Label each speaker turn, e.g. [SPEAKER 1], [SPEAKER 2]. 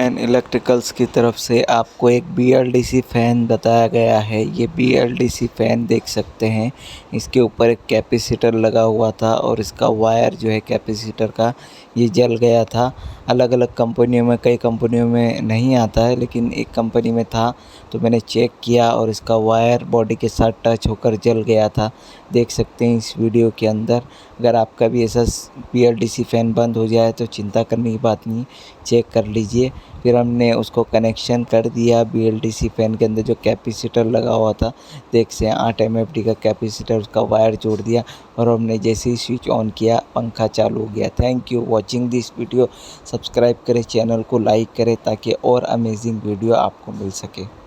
[SPEAKER 1] And electricals की तरफ से आपको एक BLDC फ़ैन बताया गया है। ये BLDC फ़ैन देख सकते हैं, इसके ऊपर एक कैपेसिटर लगा हुआ था और इसका वायर जो है कैपेसिटर का ये जल गया था। अलग अलग कंपनियों में, कई कंपनियों में नहीं आता है, लेकिन एक कंपनी में था तो मैंने चेक किया और इसका वायर बॉडी के साथ टच होकर जल गया था। देख सकते हैं इस वीडियो के अंदर। अगर आपका भी ऐसा BLDC फ़ैन बंद हो जाए तो चिंता करने की बात नहीं, चेक कर लीजिए। फिर हमने उसको कनेक्शन कर दिया BLDC फ़ैन के अंदर जो कैपेसिटर लगा हुआ था। देख से 8 MFD का कैपेसिटर, उसका वायर जोड़ दिया और हमने जैसे ही स्विच ऑन किया पंखा चालू हो गया। Thank you watching this video. Subscribe करें, चैनल को लाइक करें ताकि और अमेजिंग वीडियो आपको मिल सके।